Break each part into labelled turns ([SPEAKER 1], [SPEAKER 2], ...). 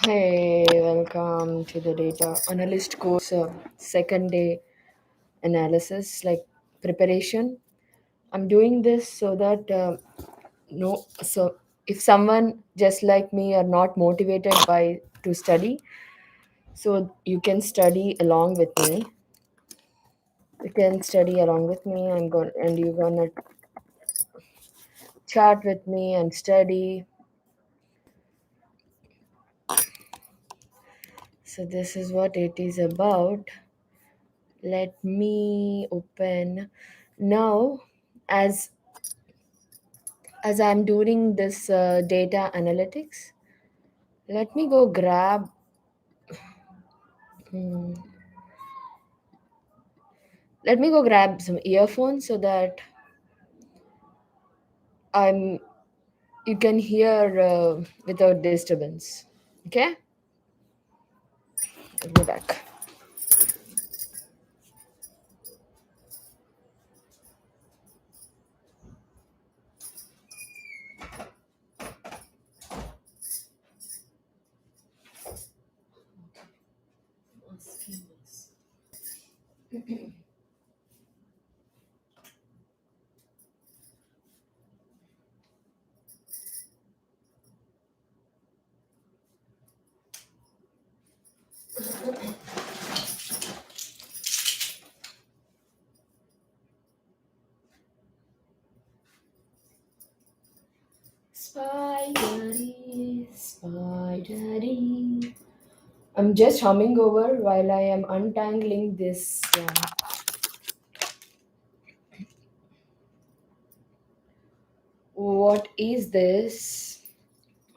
[SPEAKER 1] Hey, welcome to the Data Analyst course, second day analysis, like preparation. I'm doing this so that no, so if someone just like me are not motivated by to study, so you can study along with me. You can study along with me. I'm going and you're gonna chat with me and study. So this is what it is about. Let me open now as I'm doing this data analytics. Let me go grab hmm, some earphones so that I'm you can hear without disturbance. Okay, I'll go back. Spidery, spidery. I'm just humming over while I am untangling this. What is this?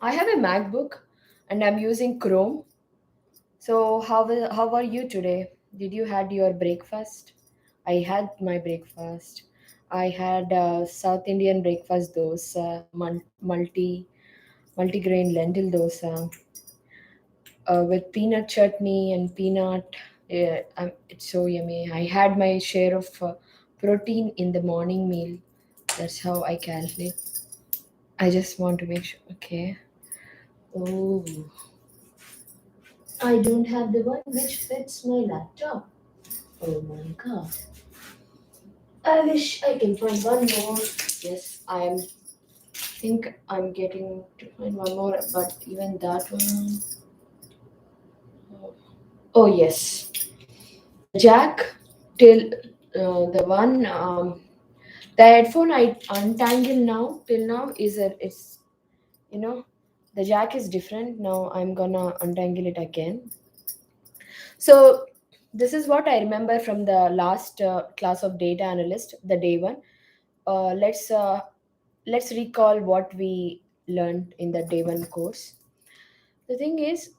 [SPEAKER 1] I have a MacBook and I'm using Chrome. So how are you today? Did you had your breakfast? I had my breakfast. I had South Indian breakfast dosa, multigrain lentil dosa with peanut chutney and peanut. Yeah, it's so yummy. I had my share of protein in the morning meal. That's how I calculate. I just want to make sure. Okay. Oh, I don't have the one which fits my laptop. Oh my god. I wish I can find one more. Yes, I think I'm getting to find one more, but even that one. Oh yes, the jack till the one the headphone I untangle now till now is it's you know the jack is different now. I'm gonna untangle it again. So this is what I remember from the last class of data analyst, the day one. Let's recall what we learned in the day one course. The thing is,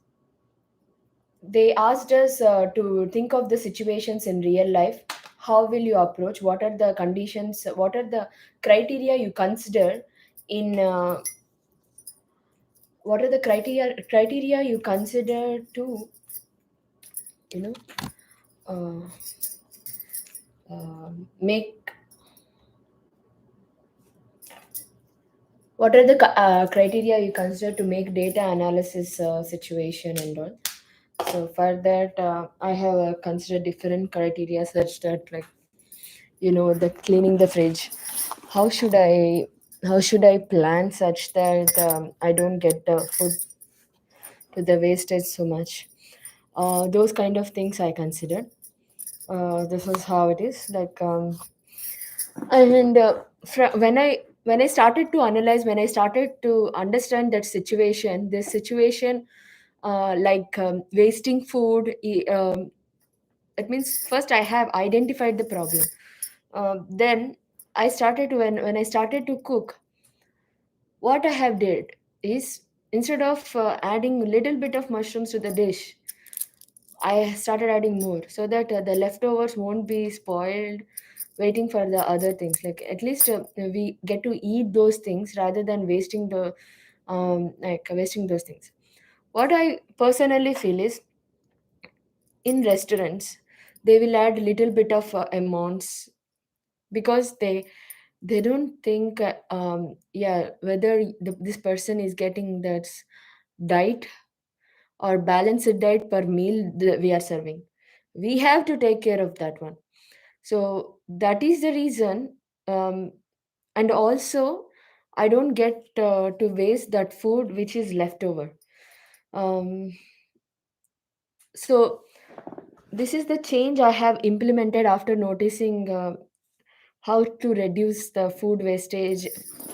[SPEAKER 1] they asked us to think of the situations in real life. How will you approach? What are the conditions? What are the criteria you consider in? What are the criteria you consider to you know uh, make? What are the criteria you consider to make data analysis situation and all? So for that, I have considered different criteria such that, like, the cleaning the fridge. How should I how should I plan such that I don't get the food to the wastage so much? Those kind of things I considered. This is how it is. Like, and when I started to analyze, when I started to understand this situation, wasting food. It means first I have identified the problem. Then I started to when I started to cook, what I have did is, instead of adding a little bit of mushrooms to the dish, I started adding more so that the leftovers won't be spoiled waiting for the other things. Like, at least we get to eat those things rather than wasting those things. What I personally feel is, in restaurants they will add little bit of amounts, because they don't think whether this person is getting that diet or balanced diet per meal we are serving. We have to take care of that one. So that is the reason. um, and also, I don't get to waste that food which is left over. um, so this is the change I have implemented after noticing how to reduce the food wastage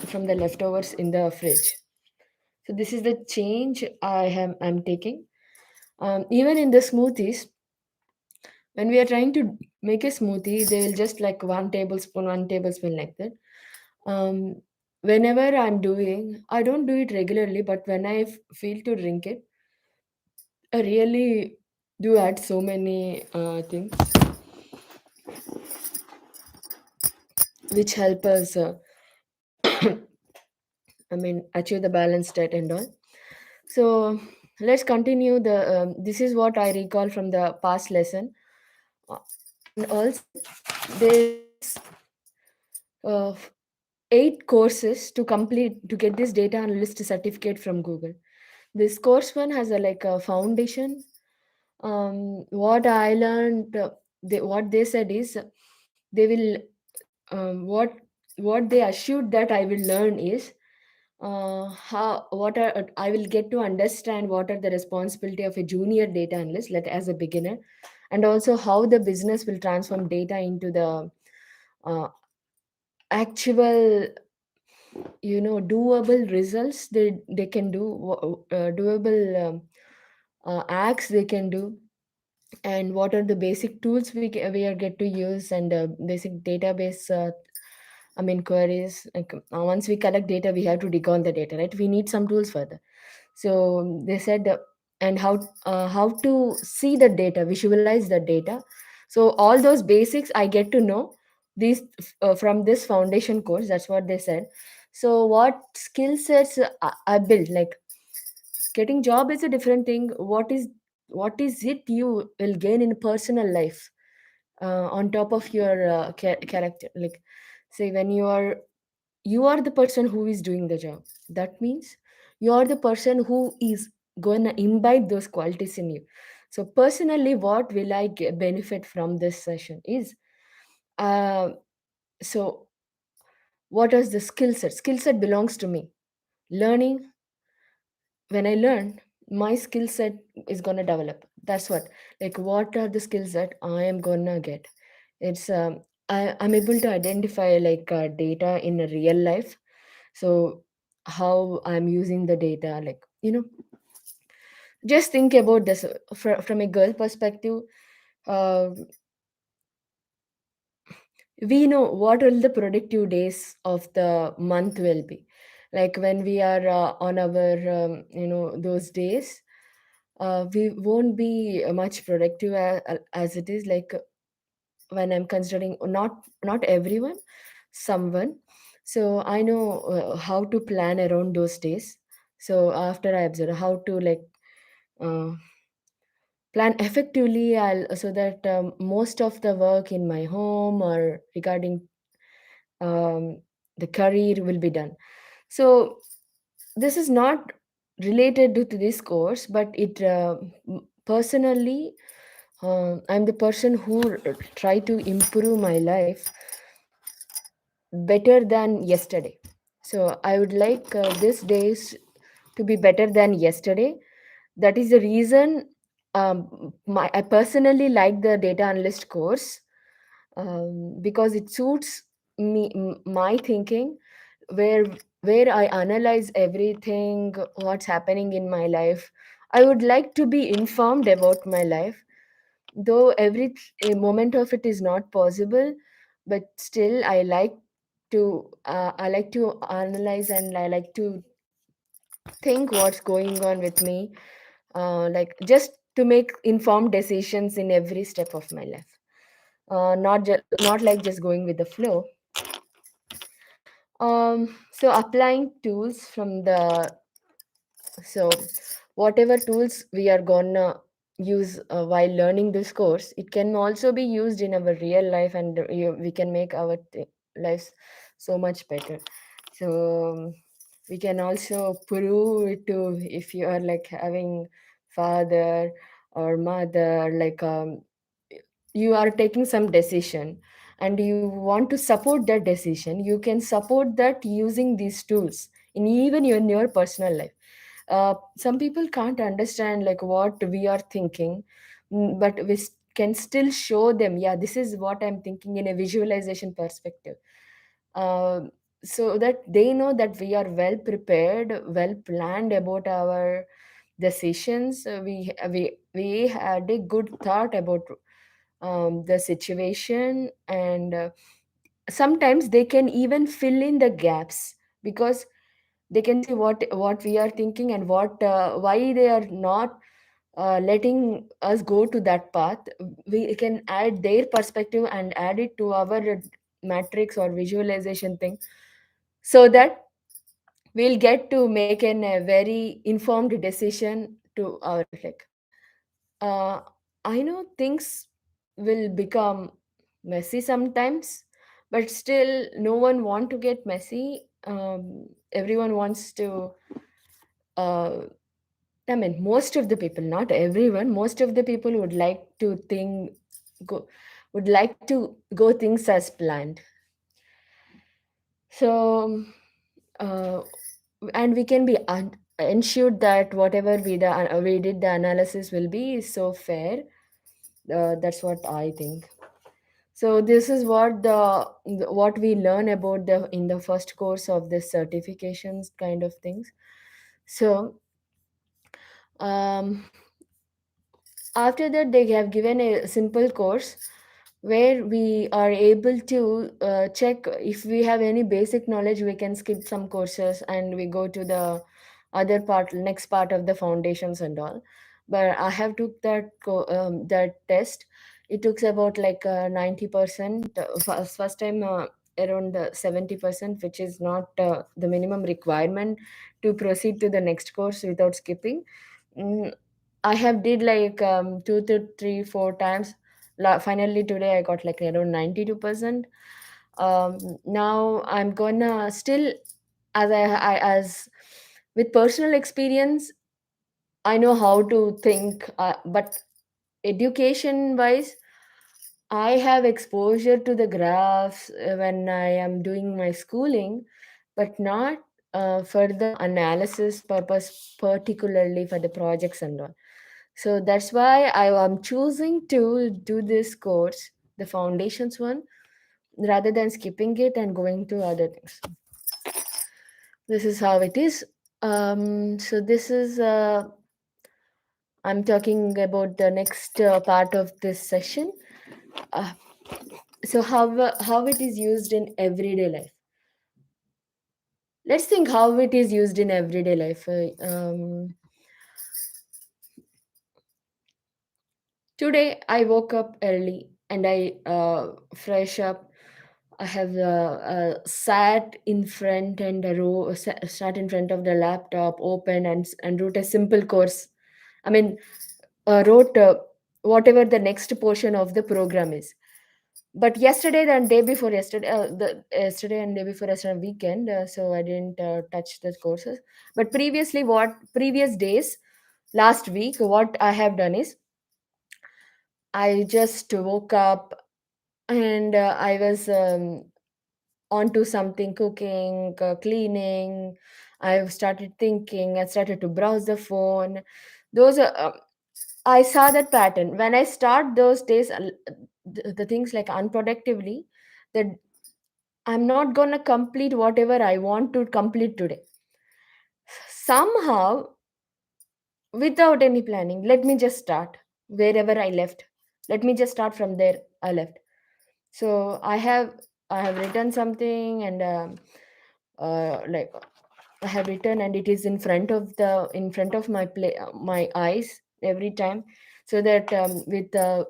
[SPEAKER 1] from the leftovers in the fridge. So this is the change I'm taking. Even in the smoothies, when we are trying to make a smoothie, they will just like 1 tablespoon like that. um, Whenever I'm doing, I don't do it regularly, but when I feel to drink it, I really do add so many things which help us achieve the balanced diet and all. So let's continue the this is what I recall from the past lesson. Uh, and also, there is uh, 8 courses to complete to get this data analyst certificate from Google. This course one has a like a foundation. What I learned, what they said is they will what they assured that I will learn is how what are I will get to understand what are the responsibility of a junior data analyst, like as a beginner, and also how the business will transform data into the uh, actual, doable results they can do, doable acts they can do, and what are the basic tools we are get to use, and basic database queries. Like once we collect data, we have to dig on the data, right? We need some tools for that. So they said and how to see the data, visualize the data. So all those basics I get to know these from this foundation course. That's what they said. So what skill sets I built, like getting job is a different thing. What is it you will gain in personal life on top of your character? Like, say, when you are the person who is doing the job, that means you are the person who is going to imbibe those qualities in you. So personally, what will I benefit from this session is, uh, so what is the skill set belongs to me. Learning, when I learn, my skill set is going to develop. That's what, like, what are the skills that I am going to get? It's I'm able to identify like data in a real life. So how I'm using the data, like, just think about this from a girl perspective. uh, we know what all the productive days of the month will be. Like when we are on our those days, we won't be much productive as it is, like when I'm considering not everyone, someone. So I know how to plan around those days. So after I observe how to like uh, plan effectively, so that most of the work in my home or regarding um, the career will be done. So this is not related to this course, but it personally, I'm the person who try to improve my life better than yesterday. So I would like this days to be better than yesterday. That is the reason I personally like the data analyst course, because it suits my thinking, where I analyze everything what's happening in my life. I would like to be informed about my life, though every a moment of it is not possible, but still I like to analyze, and I like to think what's going on with me, like just to make informed decisions in every step of my life, not like just going with the flow. So applying tools from the so whatever tools we are gonna use while learning this course, it can also be used in our real life, and we can make our lives so much better. So we can also prove it to, if you are like having father or mother, like you are taking some decision and you want to support that decision, you can support that using these tools in even in your personal life. Some people can't understand like what we are thinking, but can still show them, yeah, this is what I'm thinking in a visualization perspective. uh, so that they know that we are well prepared, well planned about our decisions. We had a good thought about the situation, and sometimes they can even fill in the gaps, because they can see what we are thinking and what why they are not letting us go to that path. We can add their perspective and add it to our matrix or visualization thing, so that we'll get to make a very informed decision to our like. uh, I know things will become messy sometimes, but still no one want to get messy. Everyone wants to uh, I mean, most of the people, not everyone, most of the people would like to go, would like to go things as planned. So, uh, and we can be ensured that whatever we did, the analysis will be so fair. That's what I think. So this is what we learn about the in the first course of this certifications kind of things. So um, after that, they have given a simple course where we are able to check if we have any basic knowledge. We can skip some courses and we go to the other part, next part of the foundations and all. But I have took that test. It took about like 90%. First time around 70%, which is not the minimum requirement to proceed to the next course without skipping. Mm, I have did like two to three, four times. Finally today I got like around 92%. Now I'm gonna still, as with personal experience, I know how to think. But education wise, I have exposure to the graphs when I am doing my schooling, but not for the analysis purpose, particularly for the projects and all. So that's why I am choosing to do this course, the foundations one, rather than skipping it and going to other things. This is how it is. So this is I'm talking about the next part of this session. Uh, so how it is used in everyday life. Let's think how it is used in everyday life. Today I woke up early and I fresh up. I have sat in front and sat in front of the laptop, open and wrote a simple course. I mean, wrote whatever the next portion of the program is. But yesterday and day before yesterday, the yesterday and day before yesterday weekend, so I didn't touch the courses. But previously, what previous days, last week, what I have done is I just woke up and I was onto something, cooking, cleaning. I started thinking. I started to browse the phone. Those are. I saw that pattern when I start those days. The things like unproductively, that I'm not gonna complete whatever I want to complete today. Somehow, without any planning, let me just start wherever I left. Let me just start from there I left. So I have written something, and like I have written, and it is in front of my eyes every time, so that with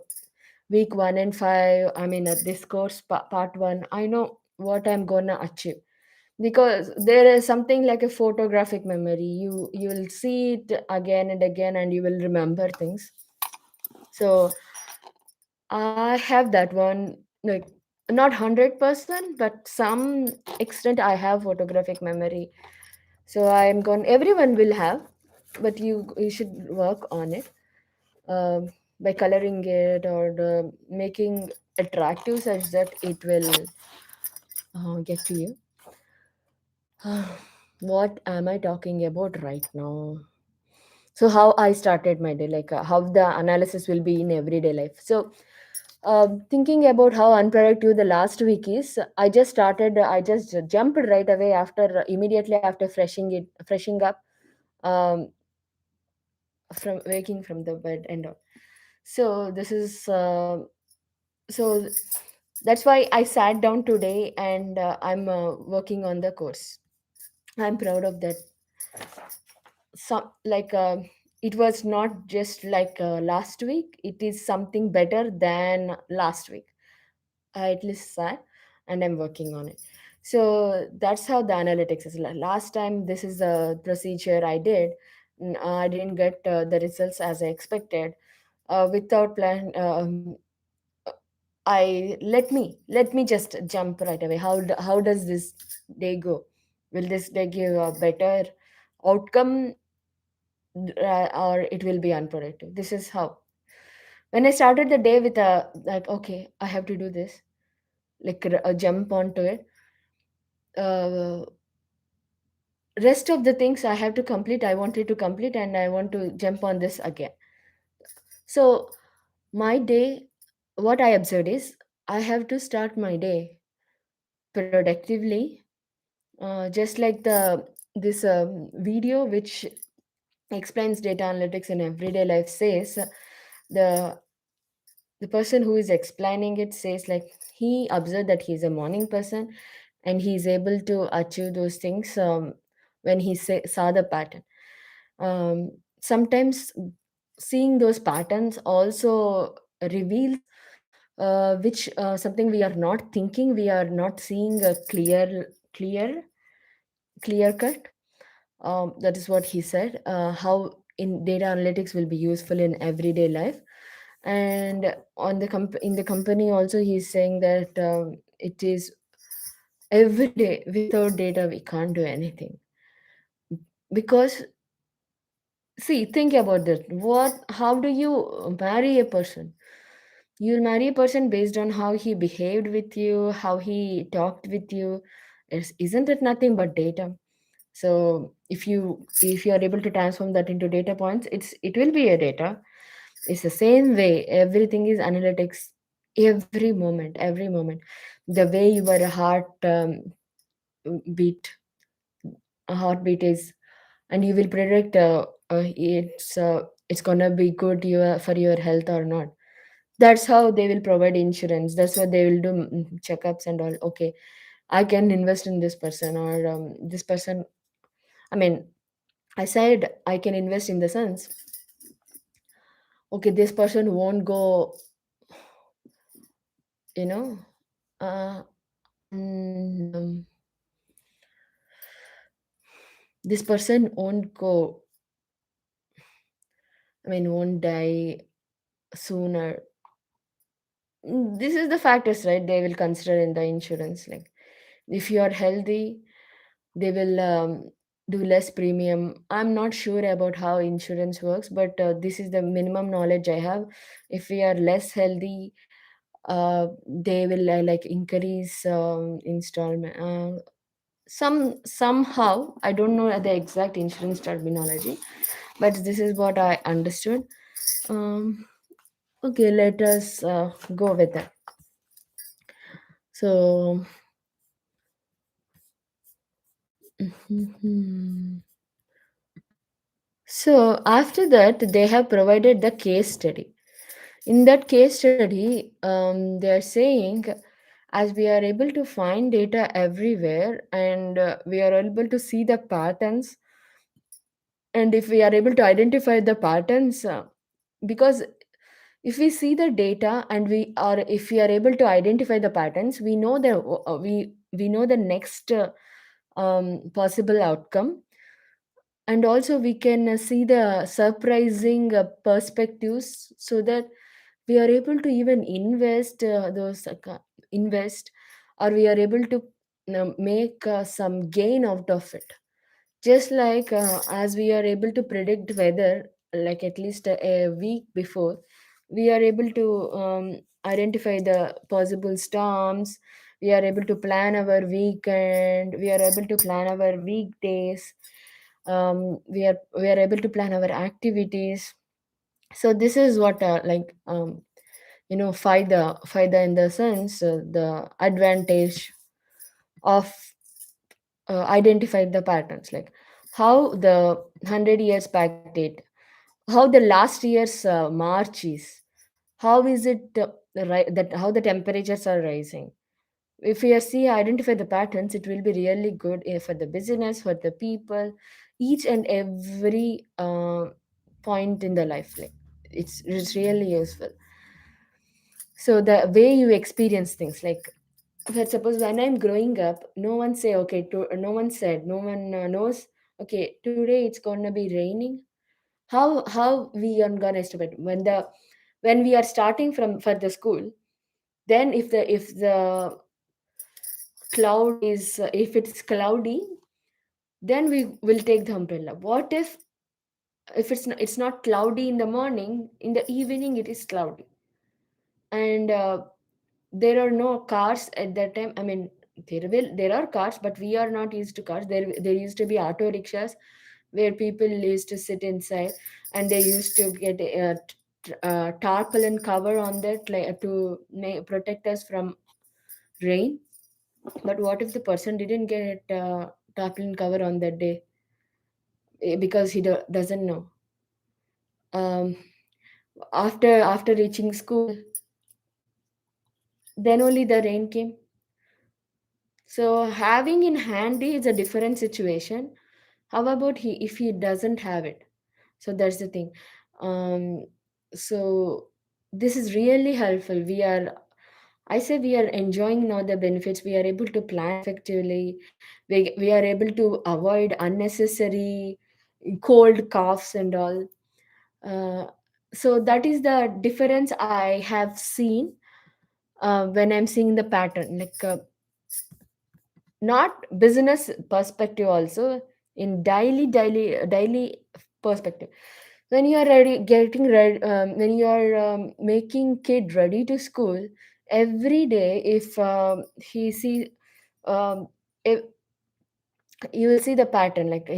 [SPEAKER 1] week 1 and 5, I mean this course part one, I know what I'm gonna achieve, because there is something like a photographic memory. You will see it again and again, and you will remember things. So I have that one, like not 100%, but some extent I have photographic memory. So I'm going. Everyone will have. but you should work on it, um, by coloring it, or making attractive such that it will get to you. What am I talking about right now? So how I started my day, like how the analysis will be in everyday life. So thinking about how unproductive the last week is, I just jumped right away after, immediately after freshing up, um, from waking from the bed and all. So this is so that's why I sat down today, and I'm working on the course. I'm proud of that. Some like it was not just like last week, it is something better than last week. I at least sat, and I'm working on it. So that's how the analytics is. Last time, this is the procedure I did. I didn't get the results as I expected. Without plan, let me just jump right away. How does this day go? Will this day give a better outcome, or it will be unproductive? This is how. When I started the day with a like, okay, I have to do this, like a jump onto it. Uh, Rest of the things I have to complete, I wanted to complete, and I want to jump on this again. So my day, what I observed is I have to start my day productively, just like the this video which explains data analytics in everyday life says, the the person who is explaining it says, like, he observed that he's a morning person, and he's able to achieve those things when saw the pattern. Sometimes seeing those patterns also reveals which something we are not thinking, we are not seeing a clear cut. That is what he said, how in data analytics will be useful in everyday life. And in the company also, he's saying that it is every day. Without data we can't do anything, because see, think about that. How do you marry a person? You'll marry a person based on how he behaved with you, how he talked with you. Isn't it nothing but data? So if you are able to transform that into data points, it will be a data. It's the same way. Everything is analytics. Every moment, the way your beat heartbeat is, and you will predict it's gonna be good for your health or not. That's how they will provide insurance. That's what they will do, checkups and all. Okay, I can invest in this person, or this person. I mean, I said I can invest in the sense, okay, this person won't go, you know, uh, this person won't go, I mean, won't die sooner. This is the factors, right? They will consider in the insurance. Like, if you are healthy, they will do less premium. I'm not sure about how insurance works, but this is the minimum knowledge I have. If we are less healthy, they will like increase installment. Somehow I don't know the exact insurance terminology, but this is what I understood. Um, okay, let us go with that. So, so after that, they have provided the case study. In that case study, they are saying, as we are able to find data everywhere, and we are able to see the patterns, and if we are able to identify the patterns, because if we see the data, and if we are able to identify the patterns, we know the next possible outcome. And also we can see the surprising perspectives, so that we are able to even invest, or we are able to make some gain out of it, Just like as we are able to predict weather, like at least a week before, we are able to identify the possible storms. We are able to plan our weekend. We are able to plan our weekdays. We are able to plan our activities. So this is what FIDA in the sense, the advantage of identify the patterns, like how the 100 years backdate, how the last year's March is, how is it that how the temperatures are rising. If we are see identify the patterns, it will be really good for the business, for the people, each and every point in the life, like it's really useful. So the way you experience things, like for suppose when I'm growing up, no one say okay to, no one said, no one knows, okay, today it's gonna be raining. How we are gonna estimate when we are starting from for the school. Then if the cloud is if it's cloudy, then we will take the umbrella. What if it's not cloudy in the morning, in the evening it is cloudy, and there are no cars at that time. I mean, there are cars, but we are not used to cars. There used to be auto rickshaws where people used to sit inside, and they used to get a tarpaulin cover on that, like to protect us from rain. But what if the person didn't get tarpaulin cover on that day, because he doesn't know. um, after reaching school, then only the rain came. So having in handy is a different situation. How about he if he doesn't have it? So that's the thing. um so this is really helpful. I say we are enjoying now the benefits. We are able to plan effectively. We are able to avoid unnecessary cold coughs and all. uh, so that is the difference I have seen when I'm seeing the pattern, like not business perspective also, in daily perspective. When you are ready getting ready, when you are making kid ready to school every day, if he see, um, if, you will see the pattern, like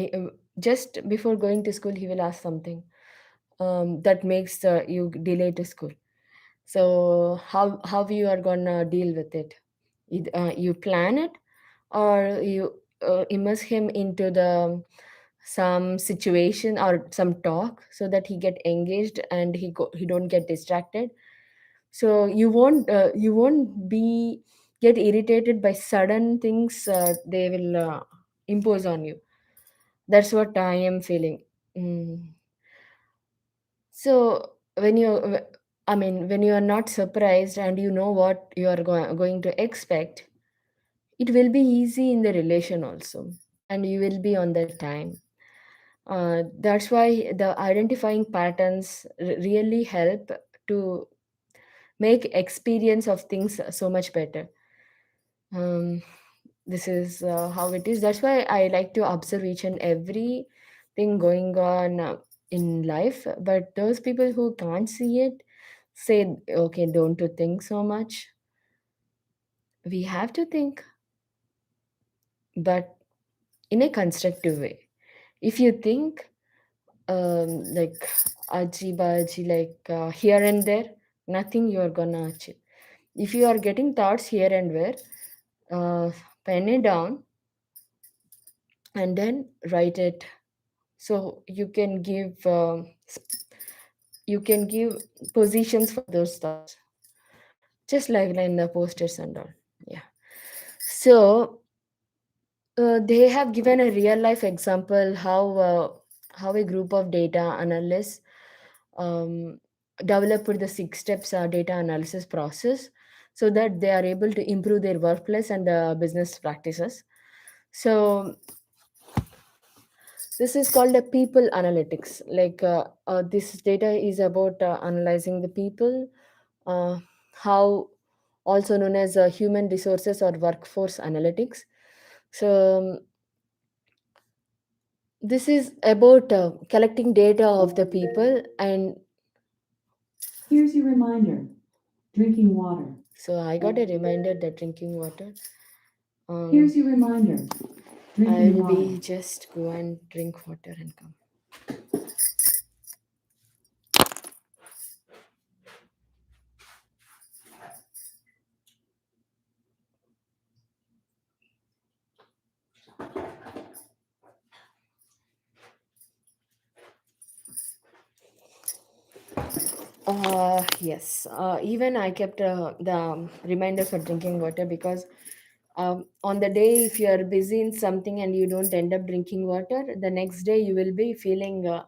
[SPEAKER 1] just before going to school he will ask something that makes you delay to school. So how you are gonna deal with it? You plan it, or you immerse him into the some situation or some talk, so that he get engaged and he don't get distracted. So you won't be get irritated by sudden things they will impose on you. That's what I am feeling. mm. So when you are not surprised and you know what you are going to expect, it will be easy in the relation also, and you will be on the time. That's why the identifying patterns really help to make experience of things so much better. um, this is how it is. That's why I like to observe each and every thing going on in life. But those people who can't see it say, okay, don't you think so much. We have to think, but in a constructive way. If you think like aji baji, like here and there, nothing you are gonna achieve. If you are getting thoughts here and there, uh, pen it down and then write it. So you can give positions for those thoughts, just like in the posters and all. Yeah. So they have given a real life example how a group of data analysts um, developed the 6 steps data analysis process, so that they are able to improve their workplace and business practices. So this is called a people analytics. Like this data is about analyzing the people, uh, how also known as human resources or workforce analytics. So This is about collecting data of the people, and
[SPEAKER 2] Here's your reminder. Drinking water.
[SPEAKER 1] so I got a reminder that drinking water. Um,
[SPEAKER 2] Here's your reminder.
[SPEAKER 1] I
[SPEAKER 2] Drinking
[SPEAKER 1] will
[SPEAKER 2] water.
[SPEAKER 1] be just go and drink water and come. Yes. Even I kept the reminder for drinking water because on the day if you are busy in something and you don't end up drinking water, the next day you will be feeling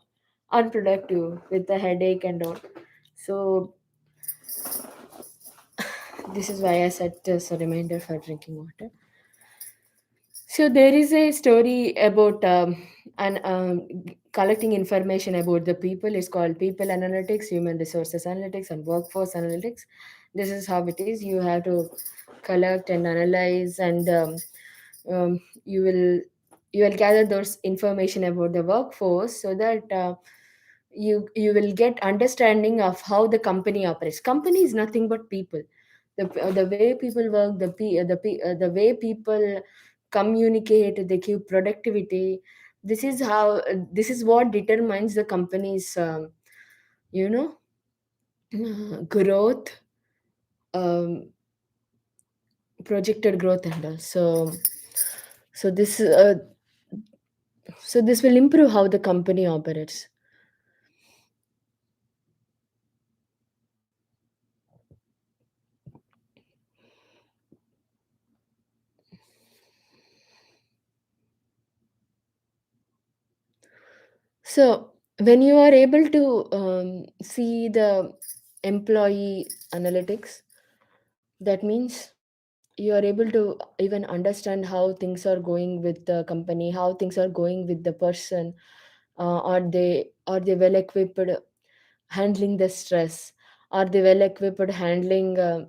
[SPEAKER 1] unproductive with a headache and all. So this is why I set this a reminder for drinking water. So there is a story about collecting information about the people. It's called people analytics, human resources analytics, and workforce analytics. This is how it is. You have to collect and analyze, and um, you will you will gather those information about the workforce so that you will get understanding of how the company operates. Company is nothing but people. The way people work, the way people communicate, they give productivity. This is what determines the company's you know growth, um, projected growth and all. So this so this will improve how the company operates. So when you are able to see the employee analytics, that means you are able to even understand how things are going with the company, how things are going with the person. Are they well equipped handling the stress? Are they well equipped handling the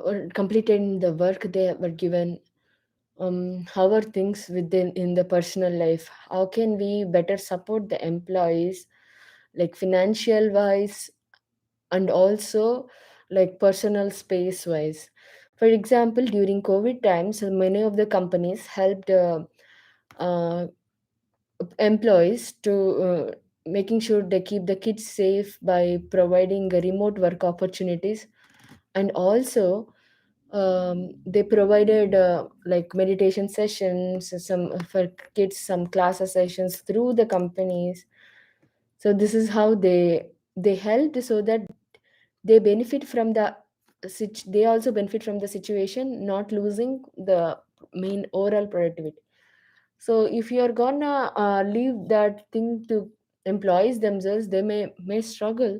[SPEAKER 1] or completing the work they were given? How are things within in the personal life? How can we better support the employees, like financial wise, and also like personal space wise? For example, during COVID times, many of the companies helped uh, employees to making sure they keep the kids safe by providing remote work opportunities, and also they provided like meditation sessions, some for kids, some classes sessions through the companies. So this is how they helped so that they benefit from they also benefit from the situation, not losing the main overall productivity. So if you are gonna leave that thing to employees themselves, they may struggle,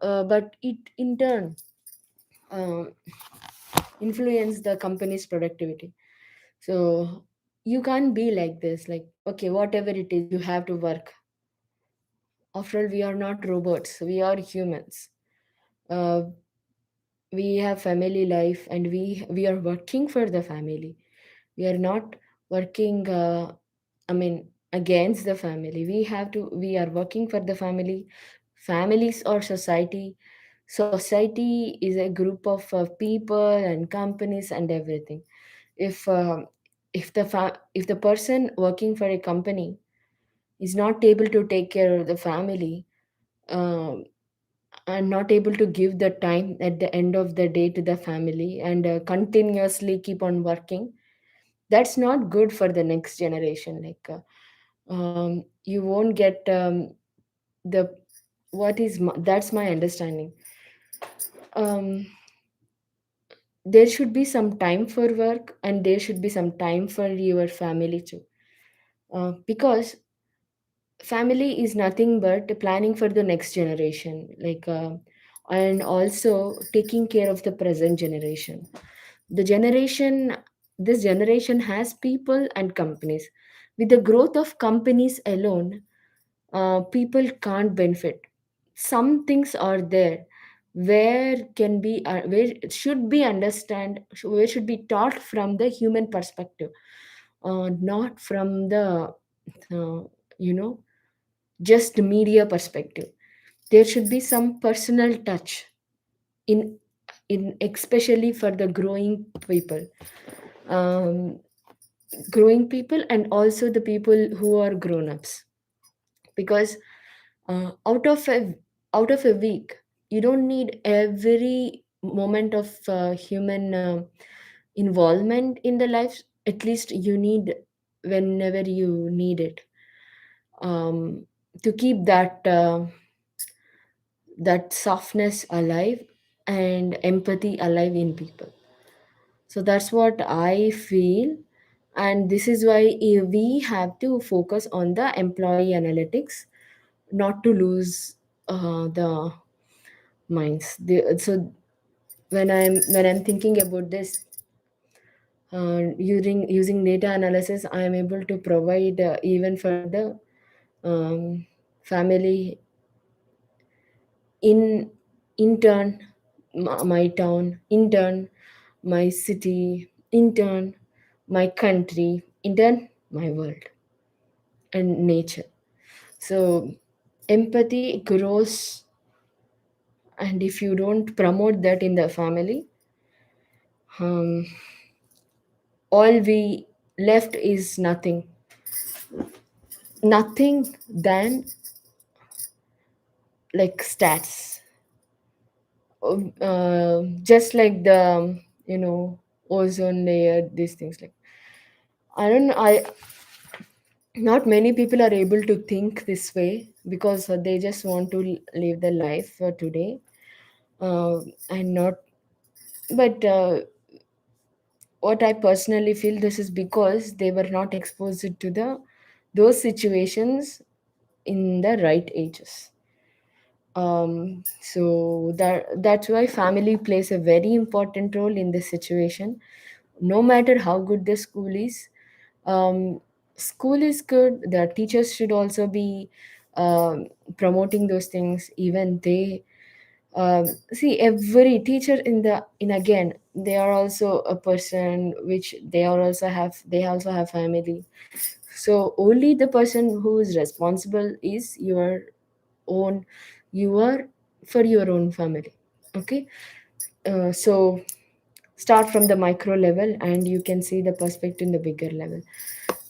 [SPEAKER 1] but it in turn uh, influence the company's productivity. So you can't be like this, like, okay, whatever it is, you have to work. After all, we are not robots, we are humans. uh, we have family life, and we are working for the family. We are not working I mean against the family. We are working for the family. Families or society. Society is a group of people and companies and everything. If the person working for a company is not able to take care of the family, um, and not able to give the time at the end of the day to the family, and continuously keep on working, that's not good for the next generation. Like you won't get the that's my understanding. um, there should be some time for work, and there should be some time for your family too, because family is nothing but planning for the next generation, like and also taking care of the present generation. The generation This generation has people and companies. With the growth of companies alone, people can't benefit. Some things are there where it should be understand, where should be taught from the human perspective. not from the uh, you know just media perspective. There should be some personal touch in especially for the um, growing people, and also the people who are grown ups, because out of a week, you don't need every moment of human involvement in the life. At least you need whenever you need it, um, to keep that softness alive and empathy alive in people. So that's what I feel. And this is why we have to focus on the employee analytics, not to lose the minds. So when I'm thinking about this, using data analysis, I am able to provide even for the family, in turn my town, in turn my city, in turn my country, in turn my world and nature. So empathy grows, and if you don't promote that in the family, um, all we left is nothing than like stats. Just like the ozone layer, these things, like I don't know, I not many people are able to think this way, because they just want to live their life for today, and not. But what I personally feel, this is because they were not exposed to the those situations in the right ages. So that's why family plays a very important role in this situation. No matter how good the school is, um, school is good, the teachers should also be promoting those things. Even they see, every teacher in again, they are also a person, which they also have family. So only the person who is responsible is own you are for your own family. Okay. So start from the micro level, and you can see the perspective in the bigger level.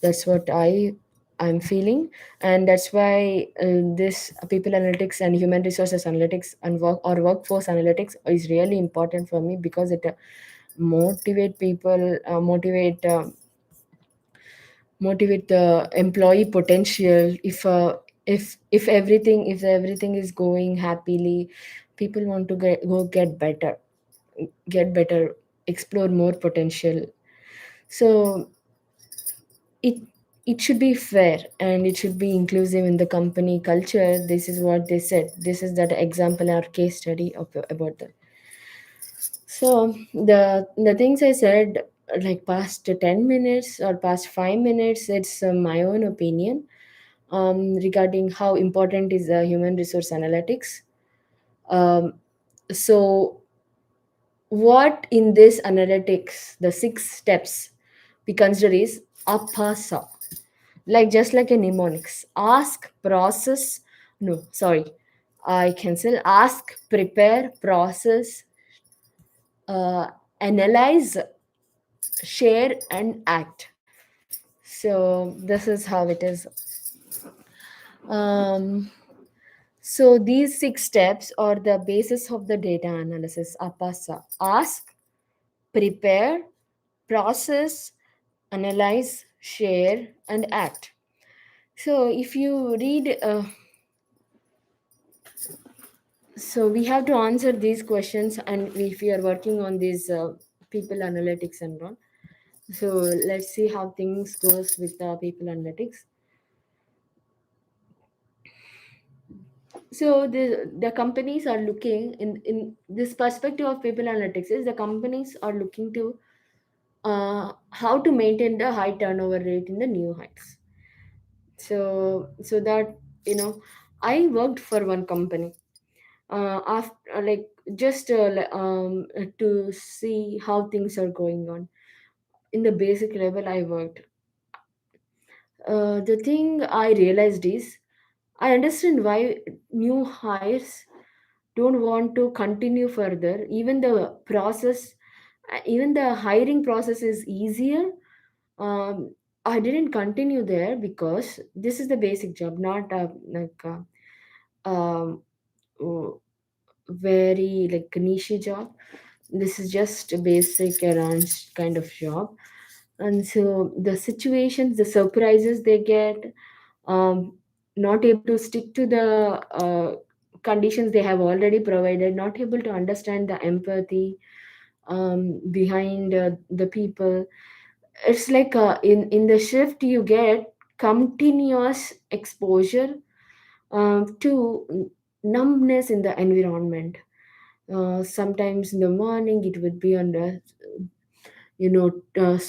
[SPEAKER 1] That's what I'm feeling. And that's why this people analytics and human resources analytics and workforce analytics is really important for me, because it motivate people motivate the employee potential. If everything is going happily, people want to get better, explore more potential. So it it should be fair, and it should be inclusive in the company culture. This is what they said. This is that example or case study about that. So the things I said, like past 10 minutes or past 5 minutes, it's my own opinion regarding how important is human resource analytics. um, so what in this analytics, the 6 steps we consider is apasa, like just like a mnemonics: ask, process, no, sorry, I cancel. Ask, prepare, process, uh, analyze, share, and act. So this is how it is. um, so these 6 steps are the basis of the data analysis apasa: ask, prepare, process, analyze, share, and act. So if you read so we have to answer these questions, and if we are working on these people analytics and all. So let's see how things goes with the people analytics. So the companies are looking in this perspective of people analytics, is the companies are looking to how to maintain the high turnover rate in the new heights. So that, I worked for one company after, like, just to see how things are going on. In the basic level, I worked. The thing I realized is I understand why new hires don't want to continue further. Even the hiring process is easier. Um, I didn't continue there because this is the basic job, not um, uh, very like niche job. This is just a basic errands kind of job. And so the situations, the surprises they get, um, not able to stick to the conditions they have already provided, not able to understand the empathy behind the people. It's like in the shift you get continuous exposure to numbness in the environment. Sometimes in the morning it would be on the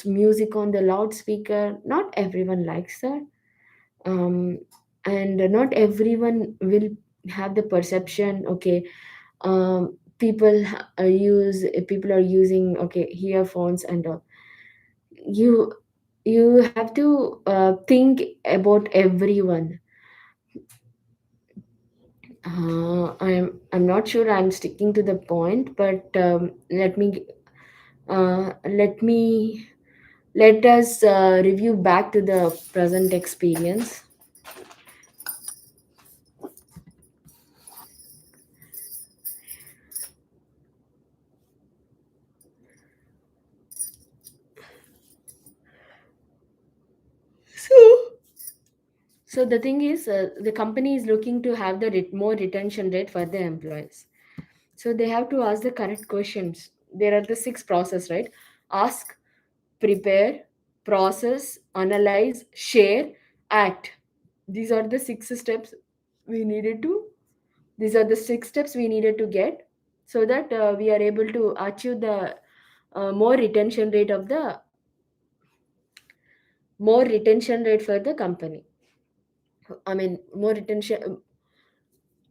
[SPEAKER 1] music on the loudspeaker. Not everyone likes that, um, and not everyone will have the perception. Okay, people are using okay earphones and you you have to think about everyone. I'm not sure I'm sticking to the point, but let me let us review back to the present experience. So so the thing is, the company is looking to have the more retention rate for the employees. So they have to ask the correct questions. There are the six process, right? Ask, prepare, process, analyze, share, act. These are the six steps we needed to. These are the six steps we needed to get so that we are able to achieve the more retention rate of the more retention rate for the company. I mean more retention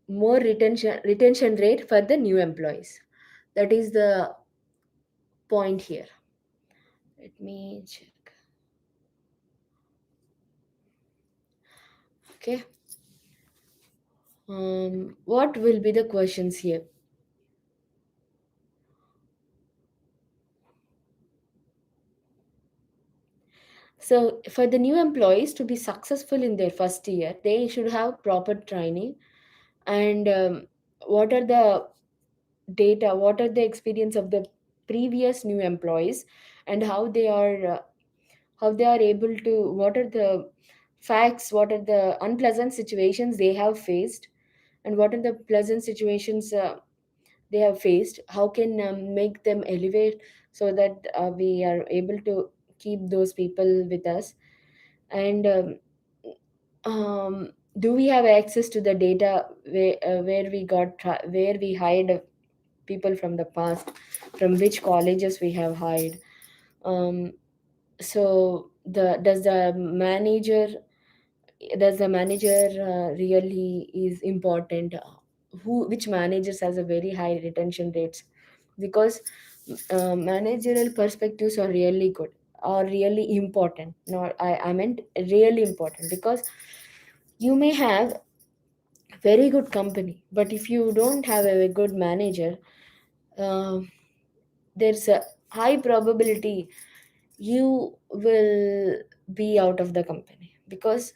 [SPEAKER 1] rate for the new employees. That is the point here. Let me check. Okay. What will be the questions here? So, for the new employees to be successful in their first year, they should have proper training. And what are the data? What are the experience of the previous new employees, and how they are able to? What are the facts? What are the unpleasant situations they have faced, and what are the pleasant situations they have faced? How can make them elevate so that we are able to keep those people with us? And do we have access to the data where we hired people from the past, from which colleges we have hired? um, so the does the manager really is important? Who which managers has a very high retention rates? Because managerial perspectives are really good, are really important. Not I meant really important, because you may have very good company, but if you don't have a good manager, um there's a high probability you will be out of the company. Because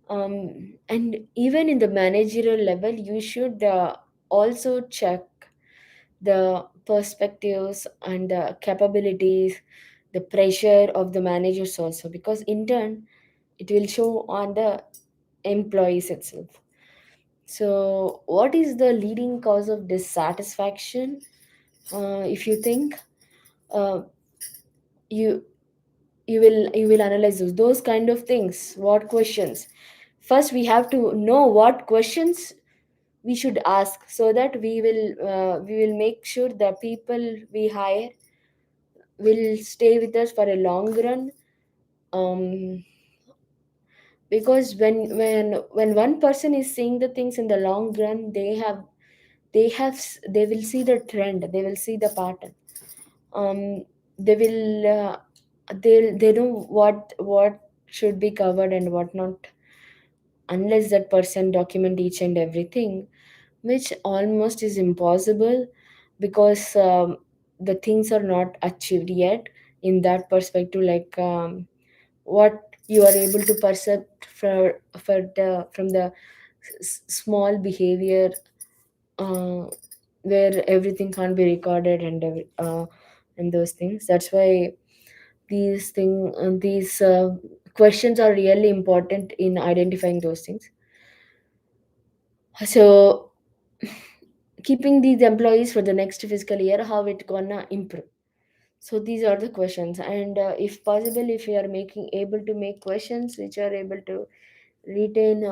[SPEAKER 1] and even in the managerial level you should also check the perspectives and the capabilities, the pressure of the managers also, because in turn it will show on the employees itself. So what is the leading cause of dissatisfaction? If you think, uh, you you will analyze those kind of things. What questions? First we have to know what questions we should ask, so that we will make sure the people we hire will stay with us for a long run. um, because when one person is seeing the things in the long run, they will see the trend, they will see the pattern. um, they will they know what should be covered and what not, unless that person document each and everything, which almost is impossible, because the things are not achieved yet in that perspective. Like what you are able to perceive from the small behavior, uh, where everything can't be recorded, and those things. That's why these questions are really important in identifying those things. So keeping these employees for the next fiscal year, how it gonna improve? So these are the questions, and if possible, if you are making able to make questions which are able to retain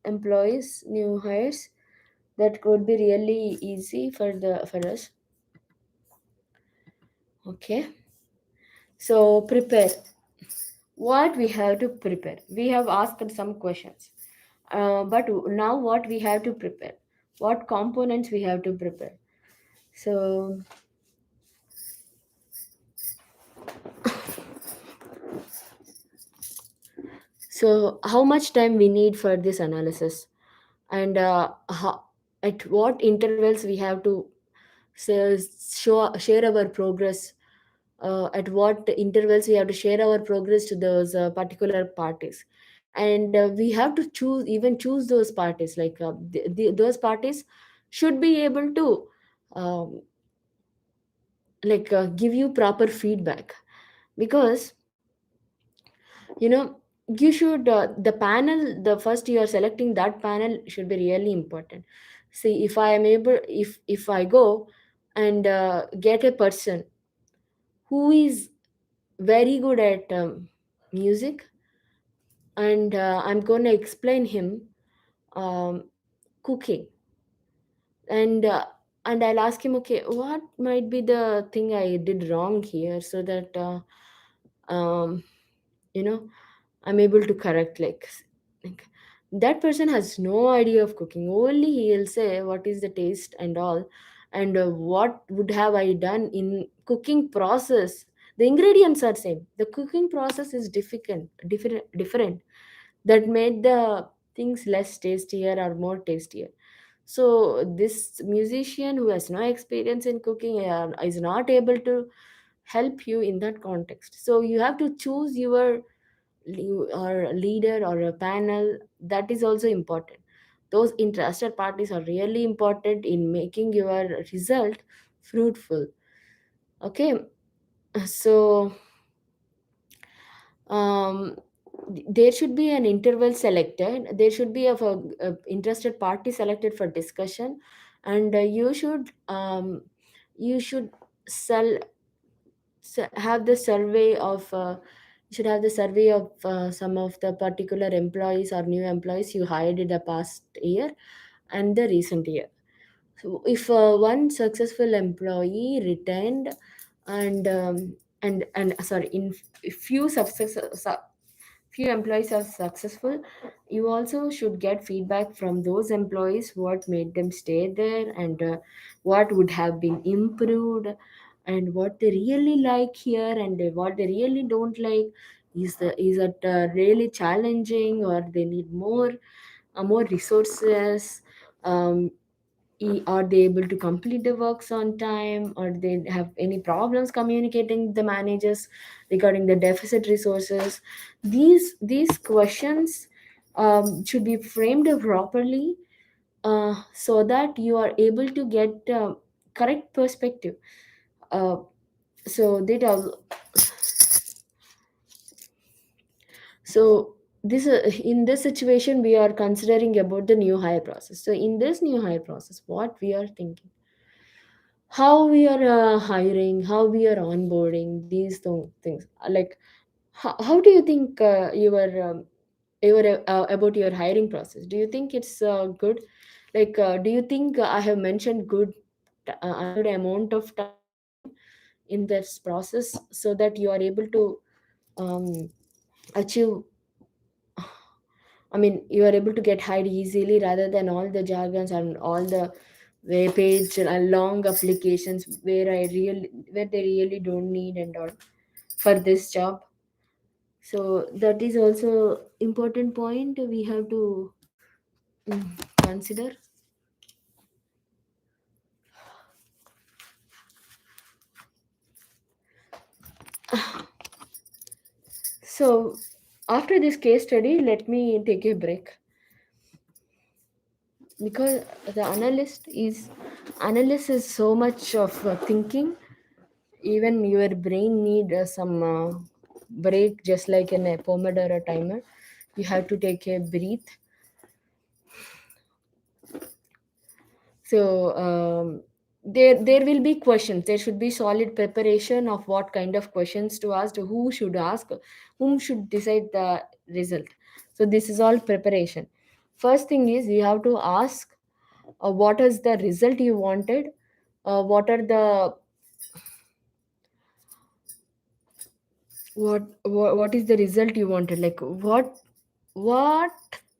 [SPEAKER 1] employees, new hires, that could be really easy for us. Okay, so prepare. What we have to prepare, we have asked some questions, but now what we have to prepare, what components we have to prepare. So how much time we need for this analysis, and at what intervals we have to share our progress, at what intervals we have to share our progress to those particular parties. And we have to choose those parties, like those parties should be able to um, give you proper feedback, because you know you should the panel, the first you are selecting, that panel should be really important. See, if I am able, if I go and get a person who is very good at music, and I'm going to explain him um, cooking, and I'll ask him, okay, what might be the thing I did wrong here, so that um, you know I'm able to correct, like that person has no idea of cooking. Only he'll say what is the taste and all, and what would have I done in cooking process. The ingredients are same, the cooking process is different, that made the things less tastier or more tastier. So this musician who has no experience in cooking is not able to help you in that context. So you have to choose your or leader or a panel. That is also important. Those interested parties are really important in making your result fruitful. Okay, so um, there should be an interval selected, there should be a interested party selected for discussion, and you should sell have the survey of you should have the survey of some of the particular employees or new employees you hired in the past year and the recent year. So if one successful employee retained, and sorry, in few few employees are successful, you also should get feedback from those employees, what made them stay there, and what would have been improved, and what they really like here, and what they really don't like. Is it really challenging, or they need more resources? Are they able to complete the works on time, or they have any problems communicating the managers regarding the deficit resources? These questions should be framed properly, so that you are able to get correct perspective. uh, so that al- so this in this situation we are considering about the new hire process. So in this new hire process, what we are thinking, how we are hiring, how we are onboarding these things. Like how do you think about your hiring process? Do you think it's good? Like do you think I have mentioned a good amount of time in this process, so that you are able to um, achieve, I mean, you are able to get hired easily, rather than all the jargons and all the web page and long applications where they really don't need and all for this job. So that is also important point we have to consider. So after this case study, let me take a break, because the analyst is so much of thinking. Even your brain need some break, just like in a pomodoro timer. You have to take a breath. So there will be questions. There should be solid preparation of what kind of questions to ask, who should ask, whom should decide the result. So this is all preparation. First thing is you have to ask what is the result you wanted, what are the what is the result you wanted, like what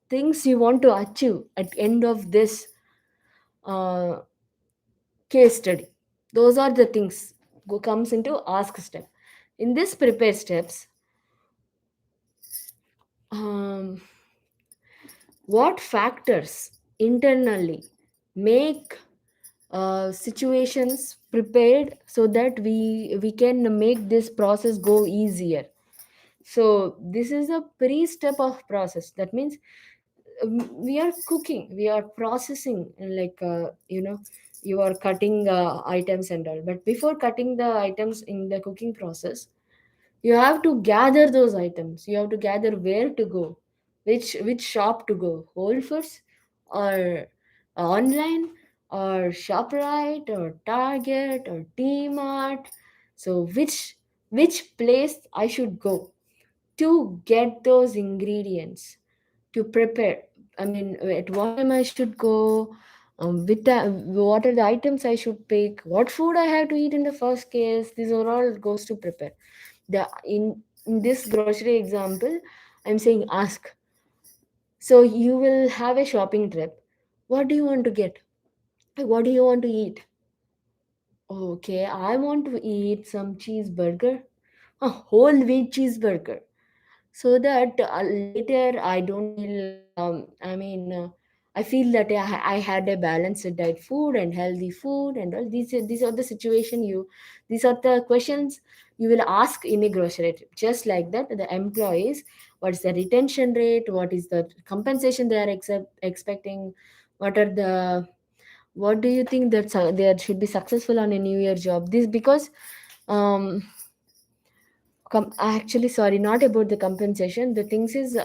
[SPEAKER 1] things you want to achieve at end of this uh, case study. Those are the things comes into ask step. In this prepare steps, um, what factors internally make situations prepared so that we can make this process go easier. So this is a pre-step of process. That means we are cooking, we are processing, like you are cutting items and all, but before cutting the items in the cooking process, you have to gather those items. You have to gather where to go, which shop to go, Whole Foods or online or ShopRite or Target or T-Mart. So which place I should go to get those ingredients to prepare. I mean, at what time I should go, what are the items I should pick, what food I have to eat in the first case. These are all goes to prepare. In this grocery example, I'm saying ask. So you will have a shopping trip. What do you want to get? What do you want to eat? Okay, I want to eat some cheeseburger, a whole wheat cheeseburger, so that later I don't feel I feel that I had a balanced diet food and healthy food and all these are the situation you these are the questions you will ask in a grocery trip. Just like that, the employees, what is the retention rate, what is the compensation they are expecting, what are the what do you think that they should be successful on a new year job, this because um actually, sorry, not about the compensation. The things is,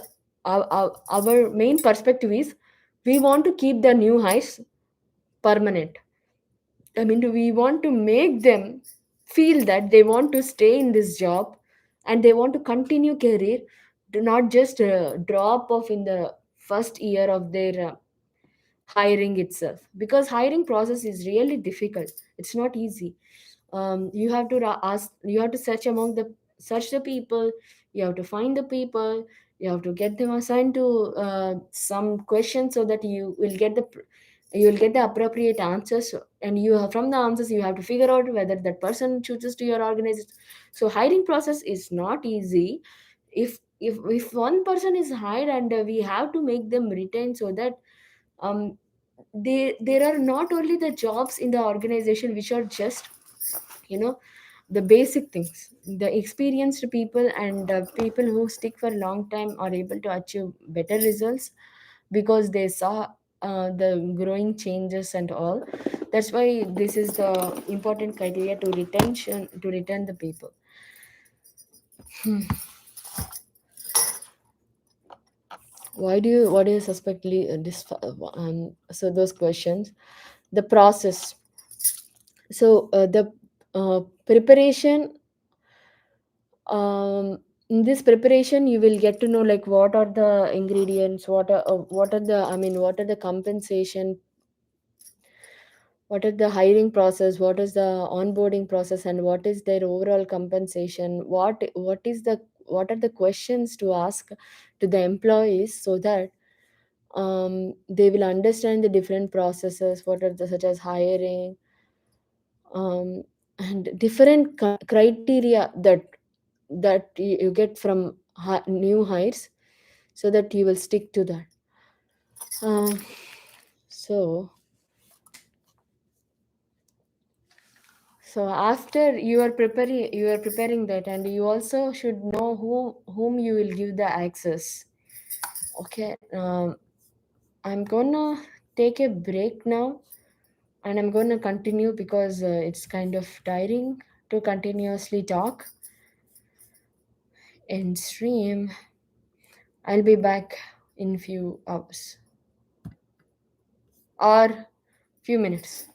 [SPEAKER 1] our main perspective is we want to keep the new highs permanent. I mean, we want to make them feel that they want to stay in this job and they want to continue career, do not just drop off in the first year of their hiring itself, because hiring process is really difficult. It's not easy. You have to ask, you have to search the people, you have to find the people, you have to get them assigned to some questions so that you will get the appropriate answers, and you have, from the answers you have to figure out whether that person chooses to your organization. So hiring process is not easy. If one person is hired, and we have to make them retain, so that um there are not only the jobs in the organization which are just you know the basic things. The experienced people and people who stick for a long time are able to achieve better results because they saw the growing changes and all. That's why this is the important criteria to retention, to retain the people. What do you suspect this so those questions, the process. So the preparation, in this preparation you will get to know like what are the ingredients, what are the, I mean, what are the compensation, what are the hiring process, what is the onboarding process, and what is their overall compensation, what are the questions to ask to the employees, so that they will understand the different processes, what are the such as hiring, and different criteria that you get from new heights, so that you will stick to that. Um, so after you are preparing that, and you also should know whom you will give the access. Okay. I'm gonna take a break now, and I'm gonna continue because it's kind of tiring to continuously talk and stream. I'll be back in few hours or few minutes.